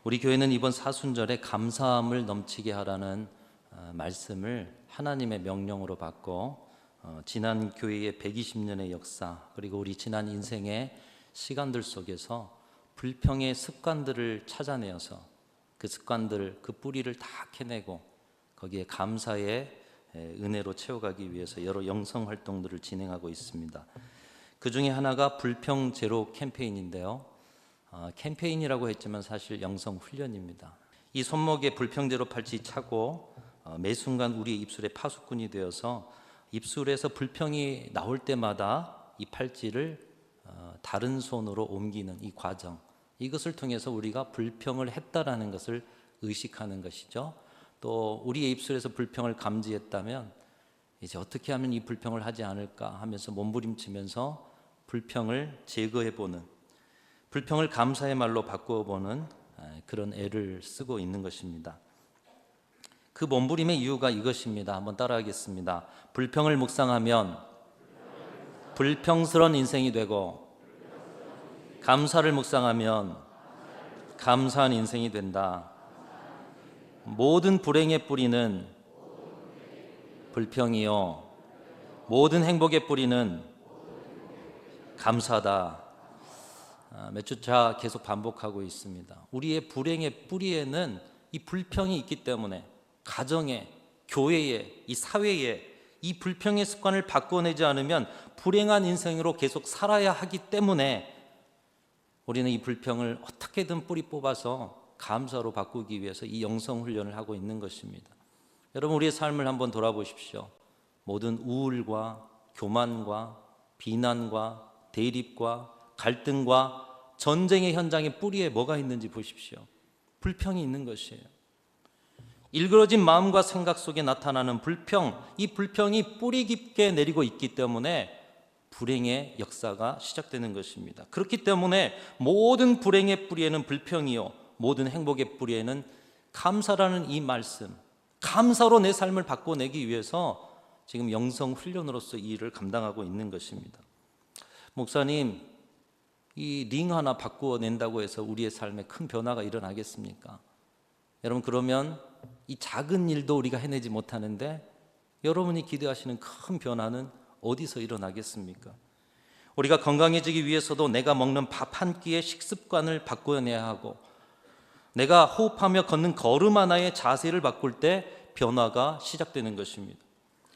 우리 교회는 이번 사순절에 감사함을 넘치게 하라는 말씀을 하나님의 명령으로 받고 지난 교회의 120년의 역사 그리고 우리 지난 인생의 시간들 속에서 불평의 습관들을 찾아내어서 그 습관들, 그 뿌리를 다 캐내고 거기에 감사의 은혜로 채워가기 위해서 여러 영성 활동들을 진행하고 있습니다. 그 중에 하나가 불평 제로 캠페인인데요. 캠페인이라고 했지만 사실 영성 훈련입니다. 이 손목에 불평 제로 팔찌 차고 매 순간 우리의 입술에 파수꾼이 되어서 입술에서 불평이 나올 때마다 이 팔찌를 다른 손으로 옮기는 이 과정, 이것을 통해서 우리가 불평을 했다라는 것을 의식하는 것이죠. 또 우리의 입술에서 불평을 감지했다면 이제 어떻게 하면 이 불평을 하지 않을까 하면서 몸부림치면서 불평을 제거해보는, 불평을 감사의 말로 바꾸어보는 그런 애를 쓰고 있는 것입니다. 그 몸부림의 이유가 이것입니다. 한번 따라하겠습니다. 불평을 묵상하면 불평스러운 인생이 되고, 감사를 묵상하면 감사한 인생이 된다. 모든 불행의 뿌리는 불평이요, 모든 행복의 뿌리는 감사다. 몇 주차 계속 반복하고 있습니다. 우리의 불행의 뿌리에는 이 불평이 있기 때문에 가정에, 교회에, 이 사회에 이 불평의 습관을 바꿔내지 않으면 불행한 인생으로 계속 살아야 하기 때문에 우리는 이 불평을 어떻게든 뿌리 뽑아서 감사로 바꾸기 위해서 이 영성 훈련을 하고 있는 것입니다. 여러분, 우리의 삶을 한번 돌아보십시오. 모든 우울과 교만과 비난과 대립과 갈등과 전쟁의 현장의 뿌리에 뭐가 있는지 보십시오. 불평이 있는 것이에요. 일그러진 마음과 생각 속에 나타나는 불평, 이 불평이 뿌리 깊게 내리고 있기 때문에 불행의 역사가 시작되는 것입니다. 그렇기 때문에 모든 불행의 뿌리에는 불평이요, 모든 행복의 뿌리에는 감사라는 이 말씀, 감사로 내 삶을 바꿔내기 위해서 지금 영성 훈련으로서 이 일을 감당하고 있는 것입니다. 목사님, 이 링 하나 바꾸어낸다고 해서 우리의 삶에 큰 변화가 일어나겠습니까? 여러분, 그러면 이 작은 일도 우리가 해내지 못하는데 여러분이 기대하시는 큰 변화는 어디서 일어나겠습니까? 우리가 건강해지기 위해서도 내가 먹는 밥 한 끼의 식습관을 바꿔내야 하고, 내가 호흡하며 걷는 걸음 하나의 자세를 바꿀 때 변화가 시작되는 것입니다.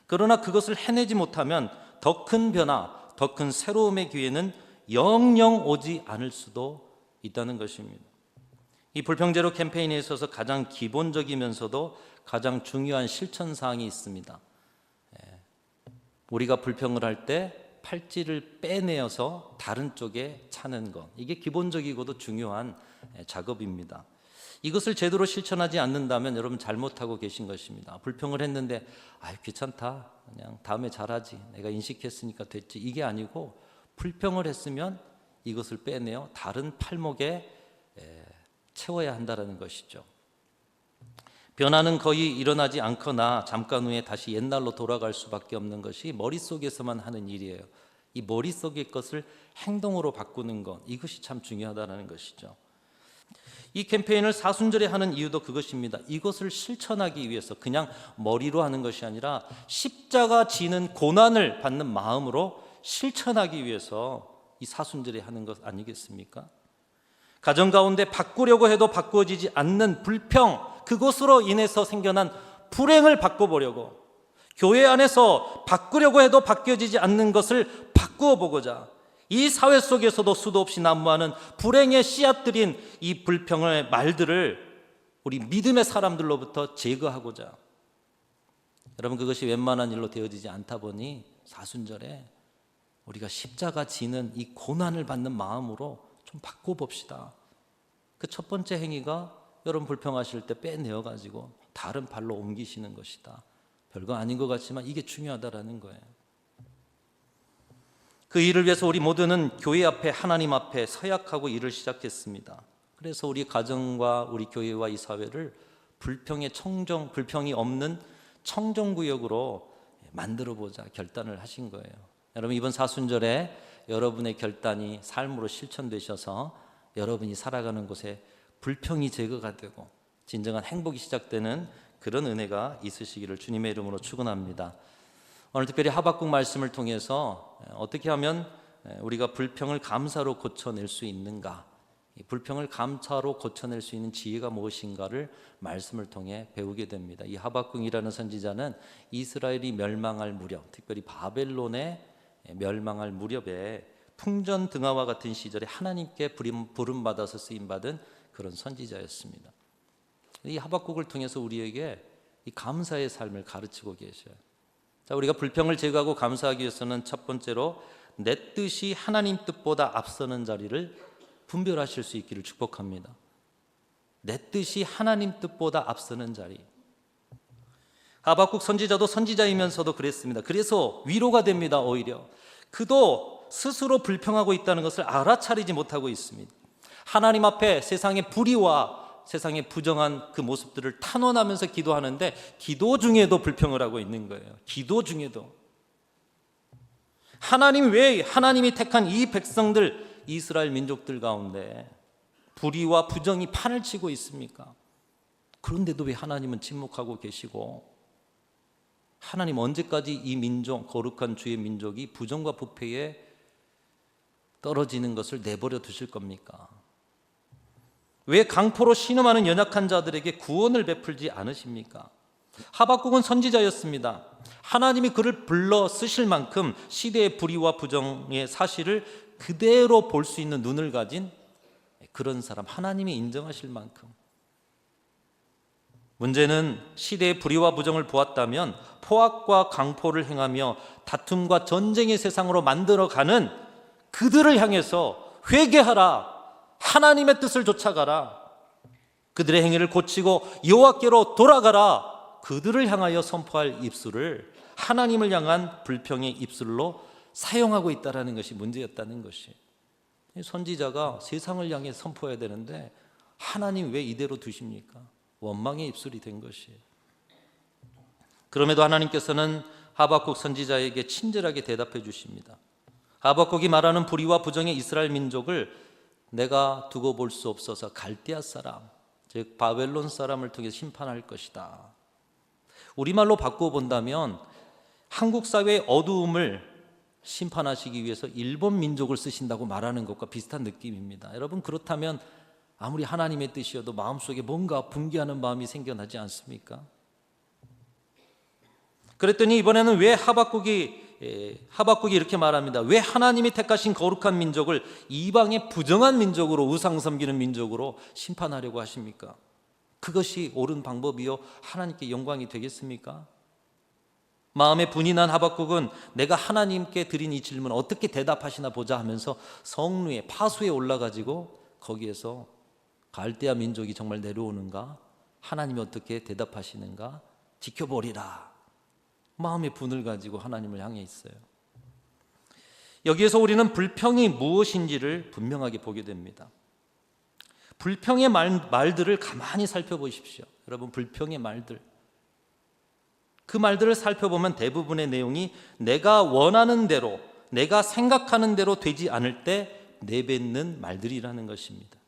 그러나 그것을 해내지 못하면 더 큰 변화, 더 큰 새로움의 기회는 영영 오지 않을 수도 있다는 것입니다. 이 불평제로 캠페인에 있어서 가장 기본적이면서도 가장 중요한 실천사항이 있습니다. 우리가 불평을 할 때 팔찌를 빼내어서 다른 쪽에 차는 것, 이게 기본적이고도 중요한 작업입니다. 이것을 제대로 실천하지 않는다면 여러분 잘못하고 계신 것입니다. 불평을 했는데 귀찮다, 그냥 다음에 잘하지, 내가 인식했으니까 됐지, 이게 아니고 불평을 했으면 이것을 빼내어 다른 팔목에 채워야 한다는 것이죠. 변화는 거의 일어나지 않거나 잠깐 후에 다시 옛날로 돌아갈 수밖에 없는 것이 머릿속에서만 하는 일이에요. 이 머릿속의 것을 행동으로 바꾸는 것, 이것이 참 중요하다는 것이죠. 이 캠페인을 사순절에 하는 이유도 그것입니다. 이것을 실천하기 위해서 그냥 머리로 하는 것이 아니라 십자가 지는 고난을 받는 마음으로 실천하기 위해서 이 사순절에 하는 것 아니겠습니까? 가정 가운데 바꾸려고 해도 바꾸어지지 않는 불평, 그것으로 인해서 생겨난 불행을 바꿔보려고, 교회 안에서 바꾸려고 해도 바뀌어지지 않는 것을 바꾸어 보고자 이 사회 속에서도 수도 없이 난무하는 불행의 씨앗들인 이 불평의 말들을 우리 믿음의 사람들로부터 제거하고자, 여러분, 그것이 웬만한 일로 되어지지 않다 보니 사순절에 우리가 십자가 지는 이 고난을 받는 마음으로 좀 바꿔봅시다. 그 첫 번째 행위가 여러분 불평하실 때 빼내어 가지고 다른 발로 옮기시는 것이다. 별거 아닌 것 같지만 이게 중요하다라는 거예요. 그 일을 위해서 우리 모두는 교회 앞에, 하나님 앞에 서약하고 일을 시작했습니다. 그래서 우리 가정과 우리 교회와 이 사회를 불평의 청정, 불평이 없는 청정구역으로 만들어보자 결단을 하신 거예요. 여러분, 이번 사순절에 여러분의 결단이 삶으로 실천되셔서 여러분이 살아가는 곳에 불평이 제거가 되고 진정한 행복이 시작되는 그런 은혜가 있으시기를 주님의 이름으로 축원합니다. 오늘 특별히 하박국 말씀을 통해서 어떻게 하면 우리가 불평을 감사로 고쳐낼 수 있는가, 이 불평을 감사로 고쳐낼 수 있는 지혜가 무엇인가를 말씀을 통해 배우게 됩니다. 이 하박국이라는 선지자는 이스라엘이 멸망할 무렵, 특별히 바벨론의 멸망할 무렵에 풍전등화와 같은 시절에 하나님께 부름받아서 쓰임받은 그런 선지자였습니다. 이 하박국을 통해서 우리에게 이 감사의 삶을 가르치고 계셔요. 자, 우리가 불평을 제거하고 감사하기 위해서는 첫 번째로 내 뜻이 하나님 뜻보다 앞서는 자리를 분별하실 수 있기를 축복합니다. 내 뜻이 하나님 뜻보다 앞서는 자리. 하박국 선지자도 선지자이면서도 그랬습니다. 그래서 위로가 됩니다. 오히려 그도 스스로 불평하고 있다는 것을 알아차리지 못하고 있습니다. 하나님 앞에 세상의 불의와 세상의 부정한 그 모습들을 탄원하면서 기도하는데 기도 중에도 불평을 하고 있는 거예요. 기도 중에도. 하나님 왜 하나님이 택한 이 백성들, 이스라엘 민족들 가운데 불의와 부정이 판을 치고 있습니까? 그런데도 왜 하나님은 침묵하고 계시고, 하나님 언제까지 이 민족, 거룩한 주의 민족이 부정과 부패에 떨어지는 것을 내버려 두실 겁니까? 왜 강포로 신음하는 연약한 자들에게 구원을 베풀지 않으십니까? 하박국은 선지자였습니다. 하나님이 그를 불러 쓰실 만큼 시대의 불의와 부정의 사실을 그대로 볼 수 있는 눈을 가진 그런 사람, 하나님이 인정하실 만큼. 문제는 시대의 불의와 부정을 보았다면 포악과 강포를 행하며 다툼과 전쟁의 세상으로 만들어가는 그들을 향해서 회개하라, 하나님의 뜻을 쫓아가라, 그들의 행위를 고치고 여호와께로 돌아가라, 그들을 향하여 선포할 입술을 하나님을 향한 불평의 입술로 사용하고 있다는 것이 문제였다는 것이. 선지자가 세상을 향해 선포해야 되는데 하나님 왜 이대로 두십니까? 원망의 입술이 된 것이에요. 그럼에도 하나님께서는 하박국 선지자에게 친절하게 대답해 주십니다. 하박국이 말하는 불의와 부정의 이스라엘 민족을 내가 두고 볼 수 없어서 갈대아 사람, 즉 바벨론 사람을 통해 심판할 것이다. 우리말로 바꾸어 본다면 한국 사회의 어두움을 심판하시기 위해서 일본 민족을 쓰신다고 말하는 것과 비슷한 느낌입니다. 여러분, 그렇다면 아무리 하나님의 뜻이어도 마음속에 뭔가 분개하는 마음이 생겨나지 않습니까? 그랬더니 이번에는 왜 하박국이 이렇게 말합니다. 왜 하나님이 택하신 거룩한 민족을 이방의 부정한 민족으로, 우상 섬기는 민족으로 심판하려고 하십니까? 그것이 옳은 방법이요 하나님께 영광이 되겠습니까? 마음에 분이 난 하박국은 내가 하나님께 드린 이 질문 어떻게 대답하시나 보자 하면서 성루에, 파수에 올라가지고 거기에서 갈대아 민족이 정말 내려오는가, 하나님이 어떻게 대답하시는가 지켜보리라. 마음의 분을 가지고 하나님을 향해 있어요. 여기에서 우리는 불평이 무엇인지를 분명하게 보게 됩니다. 불평의 말들을 가만히 살펴보십시오. 여러분, 불평의 말들, 그 말들을 살펴보면 대부분의 내용이 내가 원하는 대로, 내가 생각하는 대로 되지 않을 때 내뱉는 말들이라는 것입니다.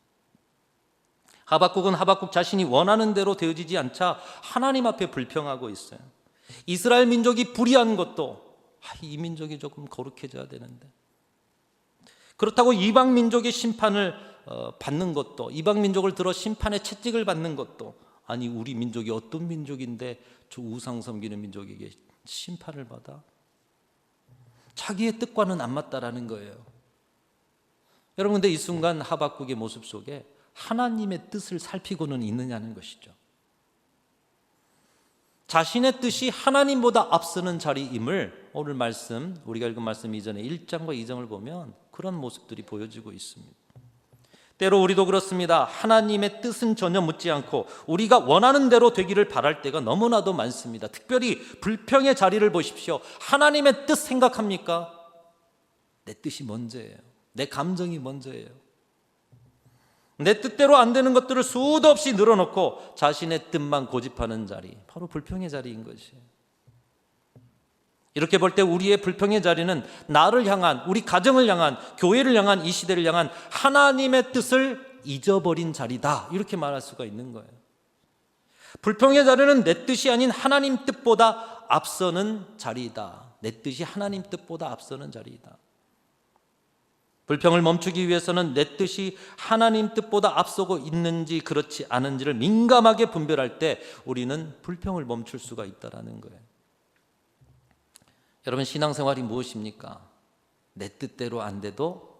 하박국은 하박국 자신이 원하는 대로 되어지지 않자 하나님 앞에 불평하고 있어요. 이스라엘 민족이 불의한 것도 이 민족이 조금 거룩해져야 되는데, 그렇다고 이방 민족의 심판을 받는 것도, 이방 민족을 들어 심판의 채찍을 받는 것도, 아니 우리 민족이 어떤 민족인데 저 우상 섬기는 민족에게 심판을 받아? 자기의 뜻과는 안 맞다라는 거예요. 여러분, 근데 이 순간 하박국의 모습 속에 하나님의 뜻을 살피고는 있느냐는 것이죠. 자신의 뜻이 하나님보다 앞서는 자리임을 오늘 말씀, 우리가 읽은 말씀 이전에 1장과 2장을 보면 그런 모습들이 보여지고 있습니다. 때로 우리도 그렇습니다. 하나님의 뜻은 전혀 묻지 않고 우리가 원하는 대로 되기를 바랄 때가 너무나도 많습니다. 특별히 불평의 자리를 보십시오. 하나님의 뜻 생각합니까? 내 뜻이 먼저예요. 내 감정이 먼저예요. 내 뜻대로 안 되는 것들을 수도 없이 늘어놓고 자신의 뜻만 고집하는 자리, 바로 불평의 자리인 것이에요. 이렇게 볼 때 우리의 불평의 자리는 나를 향한, 우리 가정을 향한, 교회를 향한, 이 시대를 향한 하나님의 뜻을 잊어버린 자리다, 이렇게 말할 수가 있는 거예요. 불평의 자리는 내 뜻이 아닌 하나님 뜻보다 앞서는 자리이다. 내 뜻이 하나님 뜻보다 앞서는 자리이다. 불평을 멈추기 위해서는 내 뜻이 하나님 뜻보다 앞서고 있는지 그렇지 않은지를 민감하게 분별할 때 우리는 불평을 멈출 수가 있다는 거예요. 여러분, 신앙생활이 무엇입니까? 내 뜻대로 안 돼도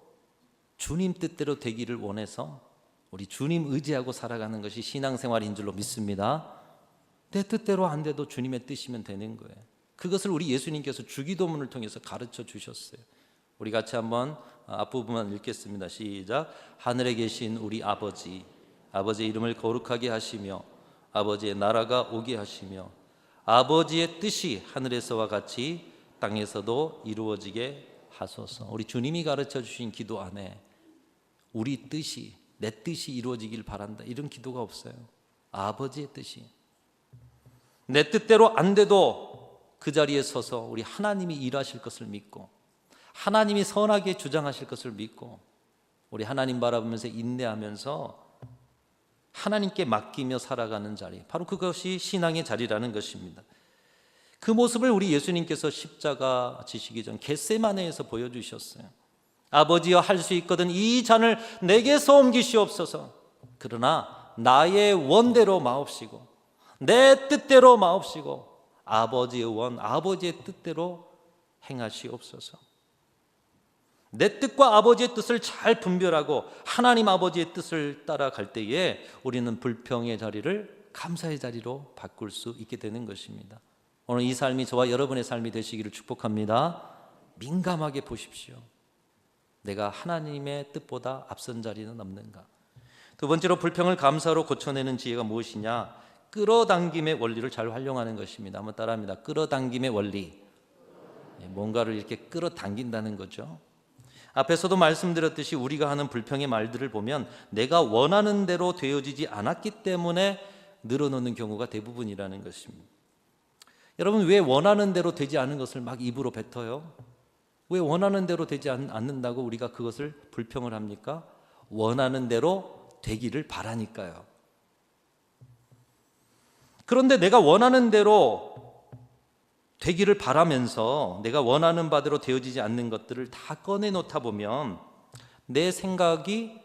주님 뜻대로 되기를 원해서 우리 주님 의지하고 살아가는 것이 신앙생활인 줄로 믿습니다. 내 뜻대로 안 돼도 주님의 뜻이면 되는 거예요. 그것을 우리 예수님께서 주기도문을 통해서 가르쳐 주셨어요. 우리 같이 한번 앞부분만 읽겠습니다. 시작. 하늘에 계신 우리 아버지, 아버지의 이름을 거룩하게 하시며 아버지의 나라가 오게 하시며 아버지의 뜻이 하늘에서와 같이 땅에서도 이루어지게 하소서. 우리 주님이 가르쳐 주신 기도 안에 우리 뜻이, 내 뜻이 이루어지길 바란다, 이런 기도가 없어요. 아버지의 뜻이. 내 뜻대로 안 돼도 그 자리에 서서 우리 하나님이 일하실 것을 믿고 하나님이 선하게 주장하실 것을 믿고 우리 하나님 바라보면서 인내하면서 하나님께 맡기며 살아가는 자리, 바로 그것이 신앙의 자리라는 것입니다. 그 모습을 우리 예수님께서 십자가 지시기 전 겟세마네에서 보여주셨어요. 아버지여, 할 수 있거든 이 잔을 내게서 옮기시옵소서. 그러나 나의 원대로 마옵시고 내 뜻대로 마옵시고 아버지의 원, 아버지의 뜻대로 행하시옵소서. 내 뜻과 아버지의 뜻을 잘 분별하고 하나님 아버지의 뜻을 따라갈 때에 우리는 불평의 자리를 감사의 자리로 바꿀 수 있게 되는 것입니다. 오늘 이 삶이 저와 여러분의 삶이 되시기를 축복합니다. 민감하게 보십시오. 내가 하나님의 뜻보다 앞선 자리는 없는가? 두 번째로 불평을 감사로 고쳐내는 지혜가 무엇이냐? 끌어당김의 원리를 잘 활용하는 것입니다. 한번 따라합니다. 끌어당김의 원리. 뭔가를 이렇게 끌어당긴다는 거죠. 앞에서도 말씀드렸듯이 우리가 하는 불평의 말들을 보면 내가 원하는 대로 되어지지 않았기 때문에 늘어놓는 경우가 대부분이라는 것입니다. 여러분, 왜 원하는 대로 되지 않은 것을 막 입으로 뱉어요? 왜 원하는 대로 되지 않는다고 우리가 그것을 불평을 합니까? 원하는 대로 되기를 바라니까요. 그런데 내가 원하는 대로 되기를 바라면서 내가 원하는 바대로 되어지지 않는 것들을 다 꺼내놓다 보면 내 생각이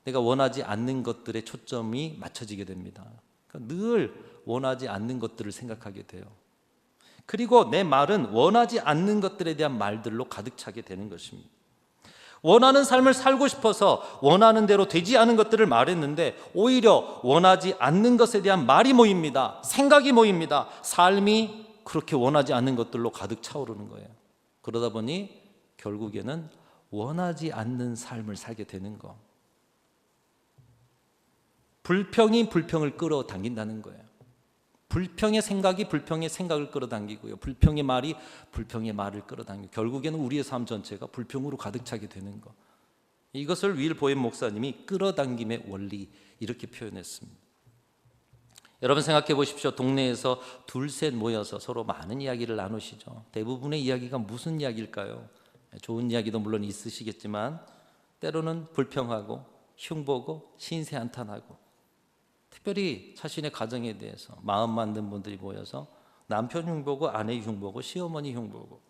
내가 원하지 않는 것들에 초점이 맞춰지게 됩니다. 그러니까 늘 원하지 않는 것들을 생각하게 돼요. 그리고 내 말은 원하지 않는 것들에 대한 말들로 가득 차게 되는 것입니다. 원하는 삶을 살고 싶어서 원하는 대로 되지 않은 것들을 말했는데 오히려 원하지 않는 것에 대한 말이 모입니다. 생각이 모입니다. 삶이 그렇게 원하지 않는 것들로 가득 차오르는 거예요. 그러다 보니 결국에는 원하지 않는 삶을 살게 되는 거. 불평이 불평을 끌어당긴다는 거예요. 불평의 생각이 불평의 생각을 끌어당기고요. 불평의 말이 불평의 말을 끌어당기고 결국에는 우리의 삶 전체가 불평으로 가득 차게 되는 거. 이것을 윌 보엠 목사님이 끌어당김의 원리 이렇게 표현했습니다. 여러분 생각해 보십시오. 동네에서 둘셋 모여서 서로 많은 이야기를 나누시죠. 대부분의 이야기가 무슨 이야기일까요? 좋은 이야기도 물론 있으시겠지만 때로는 불평하고 흉보고 신세한탄하고 특별히 자신의 가정에 대해서 마음 만든 분들이 모여서 남편 흉보고 아내 흉보고 시어머니 흉보고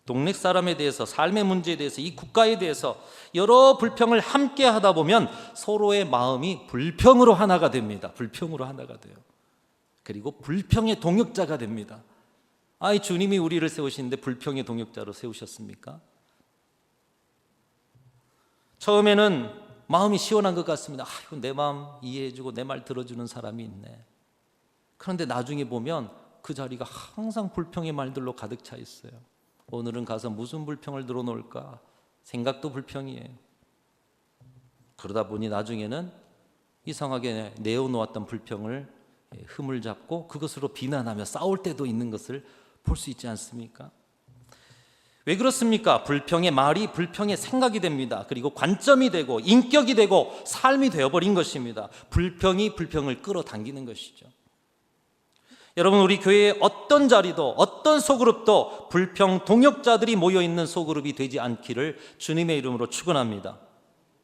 동네 사람에 대해서 삶의 문제에 대해서 이 국가에 대해서 여러 불평을 함께 하다 보면 서로의 마음이 불평으로 하나가 됩니다. 불평으로 하나가 돼요. 그리고 불평의 동역자가 됩니다. 아이, 주님이 우리를 세우시는데 불평의 동역자로 세우셨습니까? 처음에는 마음이 시원한 것 같습니다. 아이고, 내 마음 이해해주고 내 말 들어주는 사람이 있네. 그런데 나중에 보면 그 자리가 항상 불평의 말들로 가득 차 있어요. 오늘은 가서 무슨 불평을 들어놓을까? 생각도 불평이에요. 그러다 보니 나중에는 이상하게 내어놓았던 불평을 흠을 잡고 그것으로 비난하며 싸울 때도 있는 것을 볼 수 있지 않습니까? 왜 그렇습니까? 불평의 말이 불평의 생각이 됩니다. 그리고 관점이 되고 인격이 되고 삶이 되어버린 것입니다. 불평이 불평을 끌어당기는 것이죠. 여러분, 우리 교회의 어떤 자리도 어떤 소그룹도 불평 동역자들이 모여있는 소그룹이 되지 않기를 주님의 이름으로 축원합니다.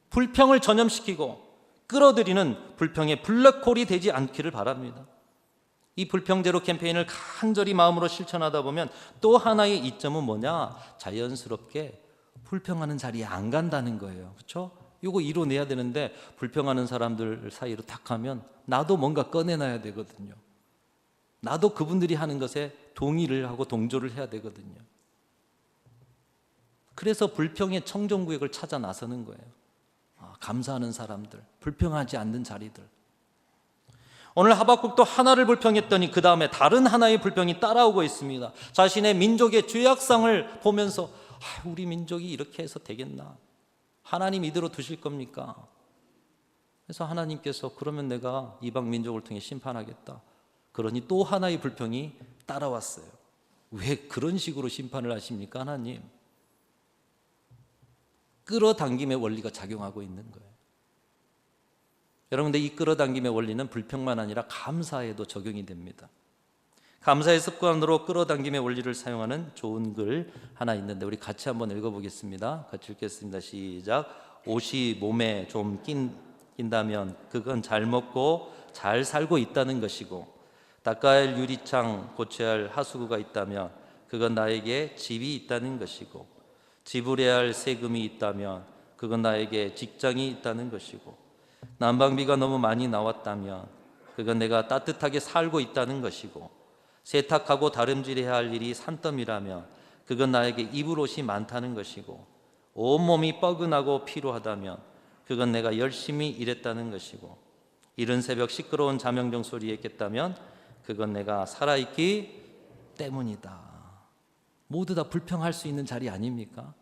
불평을 전염시키고 끌어들이는 불평의 블랙홀이 되지 않기를 바랍니다. 이 불평제로 캠페인을 간절히 마음으로 실천하다 보면 또 하나의 이점은 뭐냐? 자연스럽게 불평하는 자리에 안 간다는 거예요. 그렇죠? 이거 이뤄내야 되는데 불평하는 사람들 사이로 탁 하면 나도 뭔가 꺼내놔야 되거든요. 나도 그분들이 하는 것에 동의를 하고 동조를 해야 되거든요. 그래서 불평의 청정구역을 찾아 나서는 거예요. 감사하는 사람들, 불평하지 않는 자리들. 오늘 하박국도 하나를 불평했더니 그 다음에 다른 하나의 불평이 따라오고 있습니다. 자신의 민족의 죄악상을 보면서 우리 민족이 이렇게 해서 되겠나? 하나님 이대로 두실 겁니까? 그래서 하나님께서 그러면 내가 이방 민족을 통해 심판하겠다. 그러니 또 하나의 불평이 따라왔어요. 왜 그런 식으로 심판을 하십니까, 하나님? 끌어당김의 원리가 작용하고 있는 거예요. 여러분들, 이 끌어당김의 원리는 불평만 아니라 감사에도 적용이 됩니다. 감사의 습관으로 끌어당김의 원리를 사용하는 좋은 글 하나 있는데 우리 같이 한번 읽어보겠습니다. 같이 읽겠습니다. 시작. 옷이 몸에 좀 낀다면 그건 잘 먹고 잘 살고 있다는 것이고, 닦아야 할 유리창, 고쳐야 할 하수구가 있다면 그건 나에게 집이 있다는 것이고, 지불해야 할 세금이 있다면 그건 나에게 직장이 있다는 것이고, 난방비가 너무 많이 나왔다면 그건 내가 따뜻하게 살고 있다는 것이고, 세탁하고 다림질해야 할 일이 산더미라면 그건 나에게 입을 옷이 많다는 것이고, 온몸이 뻐근하고 피로하다면 그건 내가 열심히 일했다는 것이고, 이른 새벽 시끄러운 자명종 소리에 깼다면 그건 내가 살아있기 때문이다. 모두 다 불평할 수 있는 자리 아닙니까?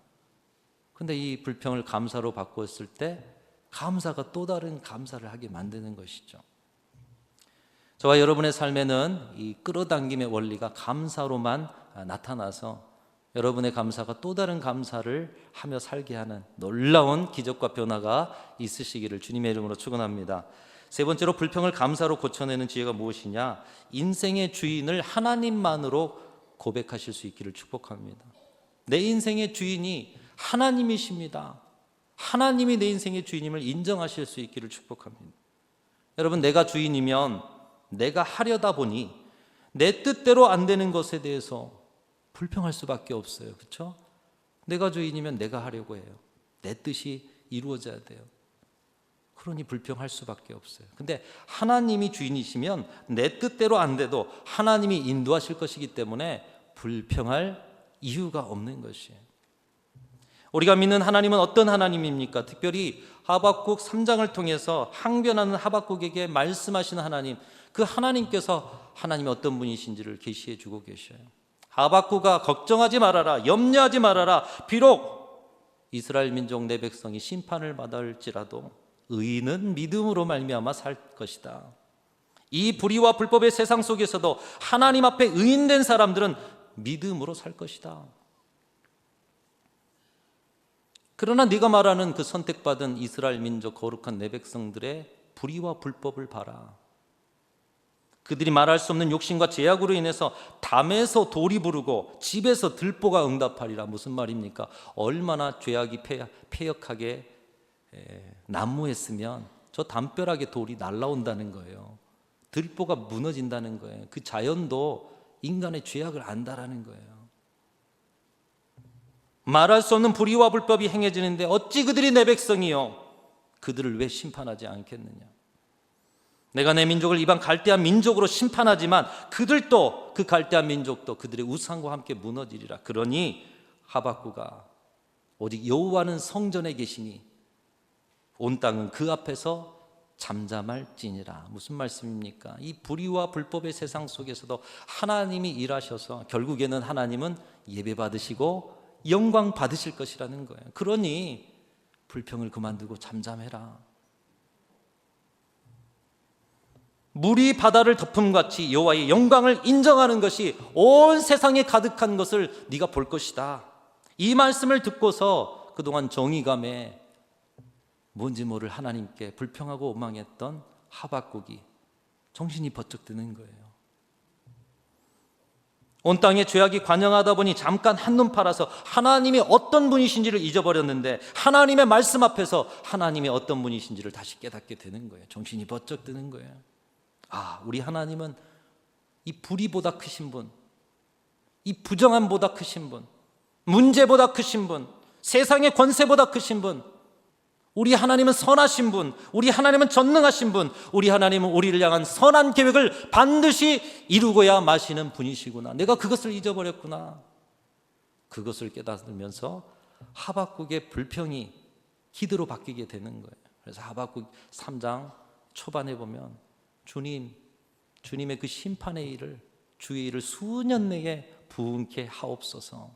근데 이 불평을 감사로 바꿨을 때 감사가 또 다른 감사를 하게 만드는 것이죠. 저와 여러분의 삶에는 이 끌어당김의 원리가 감사로만 나타나서 여러분의 감사가 또 다른 감사를 하며 살게 하는 놀라운 기적과 변화가 있으시기를 주님의 이름으로 축원합니다. 세 번째로 불평을 감사로 고쳐내는 지혜가 무엇이냐? 인생의 주인을 하나님만으로 고백하실 수 있기를 축복합니다. 내 인생의 주인이 하나님이십니다. 하나님이 내 인생의 주인임을 인정하실 수 있기를 축복합니다. 여러분, 내가 주인이면 내가 하려다 보니 내 뜻대로 안 되는 것에 대해서 불평할 수밖에 없어요. 그렇죠? 내가 주인이면 내가 하려고 해요. 내 뜻이 이루어져야 돼요. 그러니 불평할 수밖에 없어요. 근데 하나님이 주인이시면 내 뜻대로 안 돼도 하나님이 인도하실 것이기 때문에 불평할 이유가 없는 것이에요. 우리가 믿는 하나님은 어떤 하나님입니까? 특별히 하박국 3장을 통해서 항변하는 하박국에게 말씀하시는 하나님, 그 하나님께서 하나님이 어떤 분이신지를 계시해 주고 계셔요. 하박국아, 걱정하지 말아라, 염려하지 말아라. 비록 이스라엘 민족 내 백성이 심판을 받을지라도 의인은 믿음으로 말미암아 살 것이다. 이 불의와 불법의 세상 속에서도 하나님 앞에 의인된 사람들은 믿음으로 살 것이다. 그러나 네가 말하는 그 선택받은 이스라엘 민족 거룩한 내 백성들의 불의와 불법을 봐라. 그들이 말할 수 없는 욕심과 제약으로 인해서 담에서 돌이 부르고 집에서 들보가 응답하리라. 무슨 말입니까? 얼마나 죄악이 패역하게 난무했으면 저 담벼락에 돌이 날아온다는 거예요. 들보가 무너진다는 거예요. 그 자연도 인간의 죄악을 안다라는 거예요. 말할 수 없는 불의와 불법이 행해지는데 어찌 그들이 내 백성이요? 그들을 왜 심판하지 않겠느냐? 내가 내 민족을 이방 갈대한 민족으로 심판하지만 그들도, 그 갈대한 민족도 그들의 우상과 함께 무너지리라. 그러니 하박국아, 오직 여호와는 성전에 계시니 온 땅은 그 앞에서 잠잠할지니라. 무슨 말씀입니까? 이 불의와 불법의 세상 속에서도 하나님이 일하셔서 결국에는 하나님은 예배 받으시고 영광 받으실 것이라는 거예요. 그러니 불평을 그만두고 잠잠해라. 물이 바다를 덮음같이 여호와의 영광을 인정하는 것이 온 세상에 가득한 것을 네가 볼 것이다. 이 말씀을 듣고서 그동안 정의감에 뭔지 모를 하나님께 불평하고 원망했던 하박국이 정신이 번쩍 드는 거예요. 온 땅에 죄악이 관영하다 보니 잠깐 한눈 팔아서 하나님이 어떤 분이신지를 잊어버렸는데 하나님의 말씀 앞에서 하나님이 어떤 분이신지를 다시 깨닫게 되는 거예요. 정신이 번쩍 드는 거예요. 아, 우리 하나님은 이 불의보다 크신 분, 이 부정함보다 크신 분, 문제보다 크신 분, 세상의 권세보다 크신 분, 우리 하나님은 선하신 분, 우리 하나님은 전능하신 분, 우리 하나님은 우리를 향한 선한 계획을 반드시 이루고야 마시는 분이시구나. 내가 그것을 잊어버렸구나. 그것을 깨닫으면서 하박국의 불평이 기도로 바뀌게 되는 거예요. 그래서 하박국 3장 초반에 보면 주님의 그 심판의 일을, 주의 일을 수년 내에 부응케 하옵소서.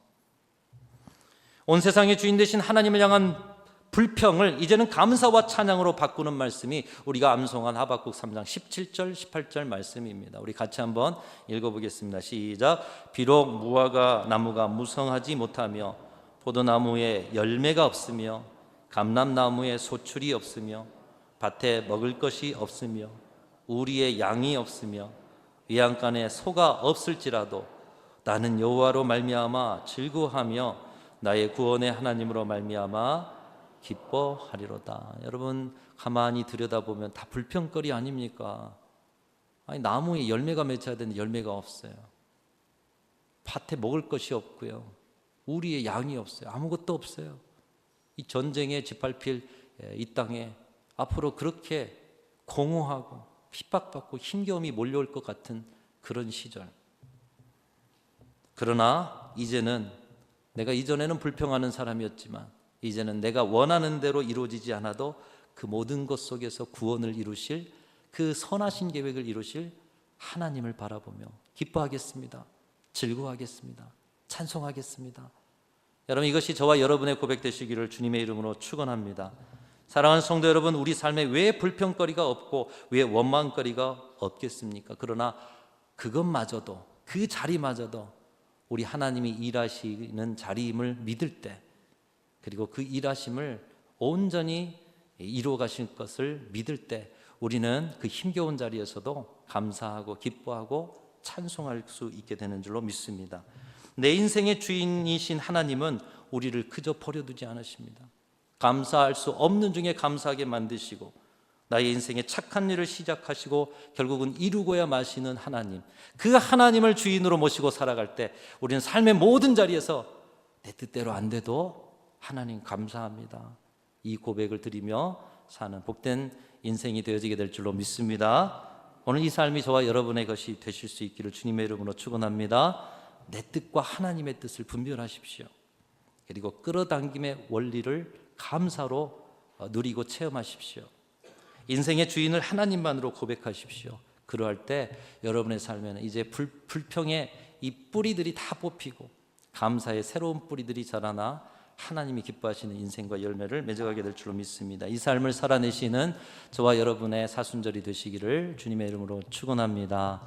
온 세상의 주인 되신 하나님을 향한 불평을 이제는 감사와 찬양으로 바꾸는 말씀이 우리가 암송한 하박국 3장 17절 18절 말씀입니다. 우리 같이 한번 읽어보겠습니다. 시작. 비록 무화과 나무가 무성하지 못하며 포도나무에 열매가 없으며 감람나무에 소출이 없으며 밭에 먹을 것이 없으며 우리의 양이 없으며 외양간에 소가 없을지라도 나는 여호와로 말미암아 즐거워하며 나의 구원의 하나님으로 말미암아 기뻐하리로다. 여러분 가만히 들여다보면 다 불평거리 아닙니까? 아니, 나무에 열매가 맺혀야 되는데 열매가 없어요. 밭에 먹을 것이 없고요. 우리의 양이 없어요. 아무것도 없어요. 이 전쟁에 짓밟힐 이 땅에 앞으로 그렇게 공허하고 핍박받고 힘겨움이 몰려올 것 같은 그런 시절. 그러나 이제는 내가 이전에는 불평하는 사람이었지만 이제는 내가 원하는 대로 이루어지지 않아도 그 모든 것 속에서 구원을 이루실, 그 선하신 계획을 이루실 하나님을 바라보며 기뻐하겠습니다. 즐거워하겠습니다. 찬송하겠습니다. 여러분, 이것이 저와 여러분의 고백 되시기를 주님의 이름으로 축원합니다. 사랑하는 성도 여러분, 우리 삶에 왜 불평거리가 없고 왜 원망거리가 없겠습니까? 그러나 그것마저도, 그 자리마저도 우리 하나님이 일하시는 자리임을 믿을 때, 그리고 그 일하심을 온전히 이루어 가실 것을 믿을 때 우리는 그 힘겨운 자리에서도 감사하고 기뻐하고 찬송할 수 있게 되는 줄로 믿습니다. 내 인생의 주인이신 하나님은 우리를 그저 버려두지 않으십니다. 감사할 수 없는 중에 감사하게 만드시고 나의 인생에 착한 일을 시작하시고 결국은 이루고야 마시는 하나님, 그 하나님을 주인으로 모시고 살아갈 때 우리는 삶의 모든 자리에서 내 뜻대로 안 돼도 하나님 감사합니다. 이 고백을 드리며 사는 복된 인생이 되어지게 될 줄로 믿습니다. 오늘 이 삶이 저와 여러분의 것이 되실 수 있기를 주님의 이름으로 축원합니다. 내 뜻과 하나님의 뜻을 분별하십시오. 그리고 끌어당김의 원리를 감사로 누리고 체험하십시오. 인생의 주인을 하나님만으로 고백하십시오. 그러할 때 여러분의 삶에는 이제 불평의 이 뿌리들이 다 뽑히고 감사의 새로운 뿌리들이 자라나 하나님이 기뻐하시는 인생과 열매를 맺어가게 될 줄로 믿습니다. 이 삶을 살아내시는 저와 여러분의 사순절이 되시기를 주님의 이름으로 축원합니다.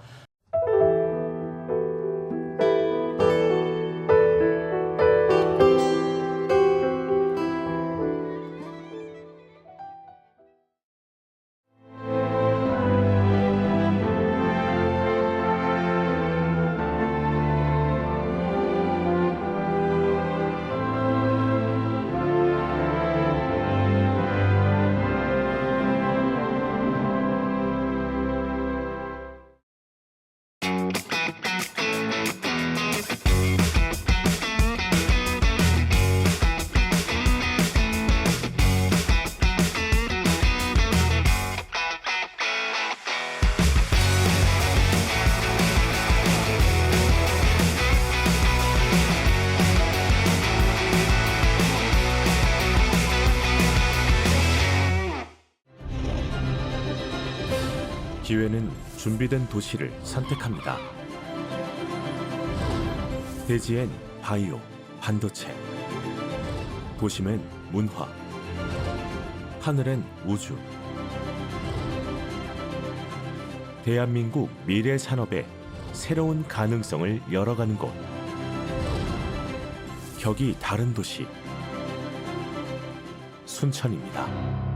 기회는 준비된 도시를 선택합니다. 대지엔 바이오, 반도체, 도심엔 문화, 하늘엔 우주. 대한민국 미래 산업의 새로운 가능성을 열어가는 곳. 격이 다른 도시, 순천입니다.